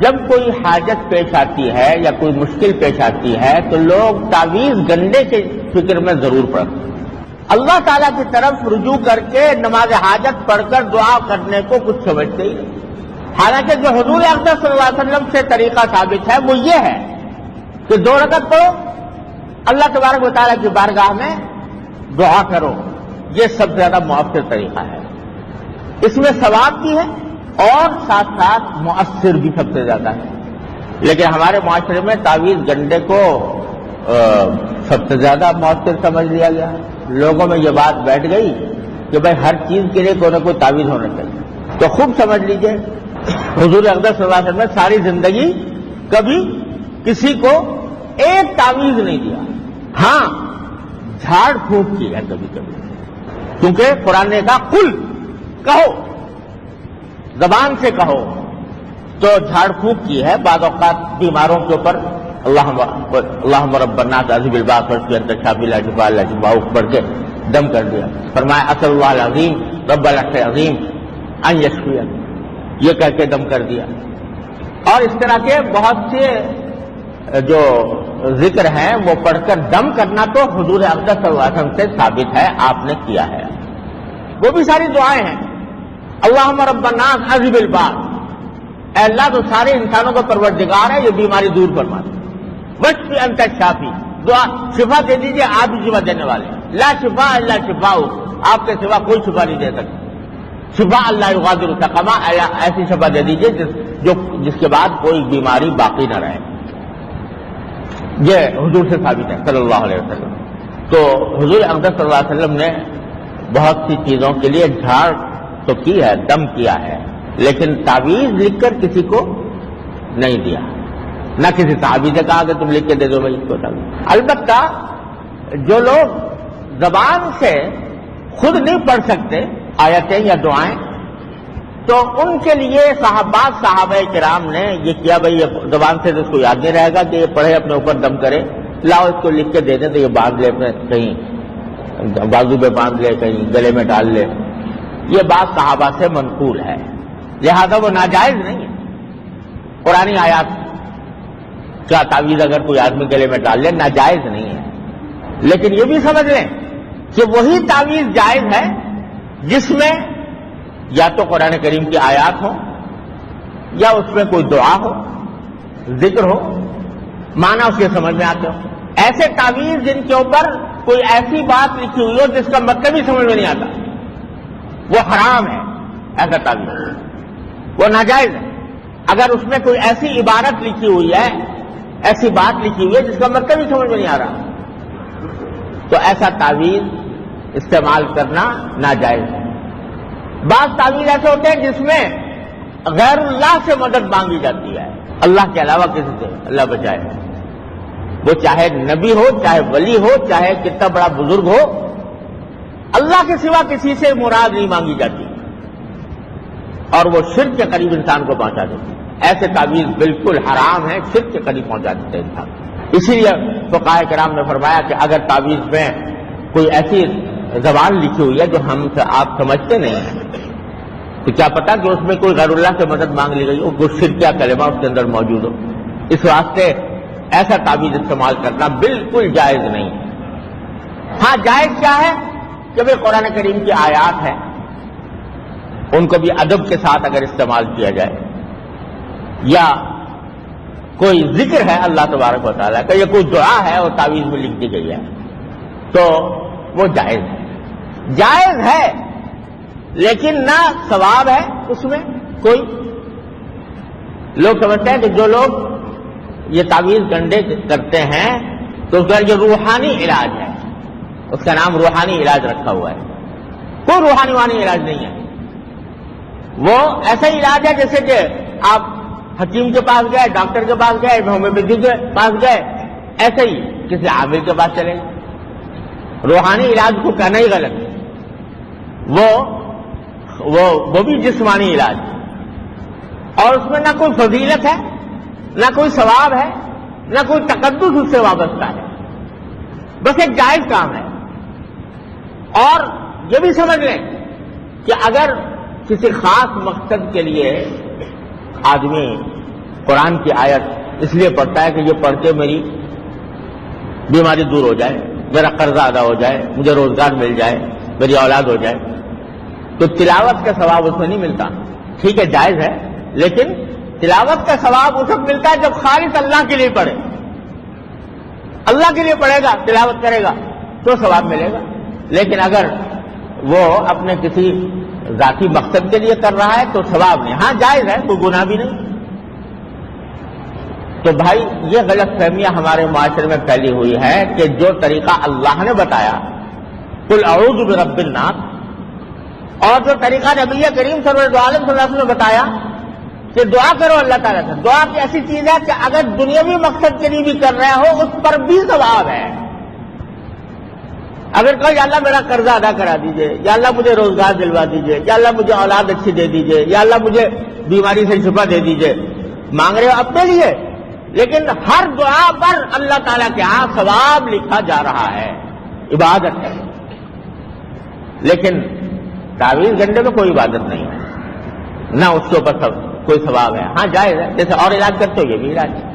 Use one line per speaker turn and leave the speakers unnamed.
جب کوئی حاجت پیش آتی ہے یا کوئی مشکل پیش آتی ہے تو لوگ تعویذ گنڈے کے فکر میں ضرور پڑتے ہیں. اللہ تعالیٰ کی طرف رجوع کر کے نماز حاجت پڑھ کر دعا کرنے کو کچھ سمجھتے ہی نہیں. حالانکہ جو حضور اقدس صلی اللہ علیہ وسلم سے طریقہ ثابت ہے وہ یہ ہے کہ 2 رکعت پڑھو، اللہ تبارک و تعالیٰ کی بارگاہ میں دعا کرو. یہ سب سے زیادہ مؤثر طریقہ ہے، اس میں ثواب بھی ہے اور ساتھ ساتھ مؤثر بھی سب سے زیادہ ہے. لیکن ہمارے معاشرے میں تعویذ گنڈے کو سب سے زیادہ مؤثر سمجھ لیا گیا. لوگوں میں یہ بات بیٹھ گئی کہ بھائی ہر چیز کے لیے کوئی نہ کوئی تعویذ ہونا چاہیے. تو خوب سمجھ لیجئے، حضور اقدس صلی اللہ علیہ وسلم نے ساری زندگی کبھی کسی کو ایک تعویذ نہیں دیا. ہاں جھاڑ پھونک کی ہے کبھی کبھی، کیونکہ قرآن نے کہا قل، کہو، زبان سے کہو. تو جھاڑ پھونک کی ہے. بعض اوقات بیماروں کے اوپر اللہم رب الناس اذھب الباس واشف انت الشافی لا شفاء الا شفاؤک پڑھ کے دم کر دیا. فرمایا اسأل اللہ العظیم رب العرش العظیم ان یشفیک، یہ کہہ کے دم کر دیا. اور اس طرح کے بہت سے جو ذکر ہیں وہ پڑھ کر دم کرنا تو حضور اقدس صلی اللہ علیہ وسلم سے ثابت ہے، آپ نے کیا ہے. وہ بھی ساری دعائیں ہیں. اللہم رب الناس اذھب الباس، اے اللہ تو سارے انسانوں کا پروردگار ہے، یہ بیماری دور فرما دے. واشف انت الشافی، دعا شفا دے دیجیے، آپ ہی شفا دینے والے. لا شفاء الا شفاؤک، آپ کے سوا کوئی شفا نہیں دے سکتا. شفا اللہ یغادر سقما، ایسی شفا دے دیجیے جس کے بعد کوئی بیماری باقی نہ رہے. یہ حضور سے ثابت ہے صلی اللہ علیہ وسلم. تو حضور اقدس صلی اللہ علیہ وسلم نے بہت سی چیزوں کے لیے جھاڑ تو کی ہے، دم کیا ہے، لیکن تعویذ لکھ کر کسی کو نہیں دیا. نہ کسی صحابی سے کہا کہ تم لکھ کے دے دو بھائی اس کو تعویذ. البتہ جو لوگ زبان سے خود نہیں پڑھ سکتے آیتیں یا دعائیں، تو ان کے لیے صحابہ کرام نے یہ کیا، بھائی یہ زبان سے تو اس کو یاد نہیں رہے گا کہ یہ پڑھے اپنے اوپر دم کرے، لاؤ اس کو لکھ کے دے دیں تو یہ باندھ لے، اپنے کہیں بازو پہ باندھ لے، کہیں گلے میں ڈال لے. یہ بات صحابہ سے منقول ہے، لہذا وہ ناجائز نہیں ہے. قرآنی آیات کا تعویذ اگر کوئی آدمی گلے میں ڈال لے ناجائز نہیں ہے. لیکن یہ بھی سمجھ لیں کہ وہی تعویذ جائز ہے جس میں یا تو قرآن کریم کی آیات ہو یا اس میں کوئی دعا ہو، ذکر ہو، معنی اس کے سمجھ میں آتے ہو. ایسے تعویذ جن کے اوپر کوئی ایسی بات لکھی ہوئی ہو جس کا مطلب ہی سمجھ میں نہیں آتا، وہ حرام ہے. ایسا تعویذ وہ ناجائز ہے. اگر اس میں کوئی ایسی عبارت لکھی ہوئی ہے، ایسی بات لکھی ہوئی ہے جس کا مطلب ہی سمجھ میں نہیں آ رہا، تو ایسا تعویذ استعمال کرنا ناجائز ہے. بعض تعویذ ایسے ہوتے ہیں جس میں غیر اللہ سے مدد مانگی جاتی ہے، اللہ کے علاوہ کسی سے، اللہ بچائے. وہ چاہے نبی ہو، چاہے ولی ہو، چاہے کتنا بڑا بزرگ ہو، اللہ کے سوا کسی سے مراد نہیں مانگی جاتی، اور وہ شرک کے قریب انسان کو پہنچا دیتی. ایسے تعویذ بالکل حرام ہے، شرک کے قریب پہنچا دیتے ہیں انسان. اسی لیے فقہاء کرام نے فرمایا کہ اگر تعویذ میں کوئی ایسی زبان لکھی ہوئی ہے جو ہم سے آپ سمجھتے نہیں ہیں، تو کیا پتا کہ اس میں کوئی غیر اللہ سے مدد مانگ لی گئی ہو، کوئی شرک یا کلمہ اس کے اندر موجود ہو. اس واسطے ایسا تعویذ استعمال کرنا بالکل جائز نہیں. ہاں جائز کیا ہے کہ بھئی قرآن کریم کی آیات ہیں، ان کو بھی ادب کے ساتھ اگر استعمال کیا جائے، یا کوئی ذکر ہے اللہ تبارک و تعالیٰ کا، یا کوئی دعا ہے اور تعویذ میں لکھ دی گئی ہے، تو وہ جائز ہے. جائز ہے لیکن نہ ثواب ہے اس میں کوئی. لوگ سمجھتے ہیں کہ جو لوگ یہ تعویذ گنڈے کرتے ہیں تو اس کا جو روحانی علاج ہے، اس کا نام روحانی علاج رکھا ہوا ہے. کوئی روحانی وانی علاج نہیں ہے. وہ ایسا علاج ہے جیسے کہ آپ حکیم کے پاس گئے، ڈاکٹر کے پاس گئے، ہومیوپیتھی کے پاس گئے، ایسے ہی کسی عامل کے پاس چلے. روحانی علاج کو کہنا ہی غلط ہے. وہ بھی جسمانی علاج ہے، اور اس میں نہ کوئی فضیلت ہے، نہ کوئی ثواب ہے، نہ کوئی تقدس اس سے وابستہ ہے. بس ایک جائز کام ہے. اور یہ بھی سمجھ لیں کہ اگر کسی خاص مقصد کے لیے آدمی قرآن کی آیت اس لیے پڑھتا ہے کہ یہ پڑھ کے میری بیماری دور ہو جائے، میرا قرضہ ادا ہو جائے، مجھے روزگار مل جائے، میری اولاد ہو جائے. تو تلاوت کا ثواب اس میں نہیں ملتا. ٹھیک ہے جائز ہے، لیکن تلاوت کا ثواب اس وقت ملتا ہے جب خالص اللہ کے لیے پڑھے. اللہ کے لیے پڑھے گا، تلاوت کرے گا تو ثواب ملے گا. لیکن اگر وہ اپنے کسی ذاتی مقصد کے لیے کر رہا ہے تو ثواب نہیں. ہاں جائز ہے، کوئی گناہ بھی نہیں. تو بھائی یہ غلط فہمیاں ہمارے معاشرے میں پھیلی ہوئی ہے کہ جو طریقہ اللہ نے بتایا قل اعوذ برب الناس، اور جو طریقہ نبی کریم صلی اللہ علیہ وسلم نے بتایا کہ دعا کرو اللہ تعالیٰ سے. دعا کی ایسی چیز ہے کہ اگر دنیاوی مقصد کے لیے بھی کر رہے ہو اس پر بھی ثواب ہے. اگر کہو یا اللہ میرا قرضہ ادا کرا دیجئے، یا اللہ مجھے روزگار دلوا دیجئے، یا اللہ مجھے اولاد اچھی دے دیجئے، یا اللہ مجھے بیماری سے شفا دے دیجئے، مانگ رہے ہو اپنے لیے، لیکن ہر دعا پر اللہ تعالیٰ کے ہاں ثواب لکھا جا رہا ہے، عبادت ہے. لیکن تعویذ گنڈے میں کوئی عبادت نہیں ہے، نہ اس کے اوپر کوئی ثواب ہے. ہاں جائز ہے، جیسے اور علاج کرتے ہو یہ بھی علاج ہے.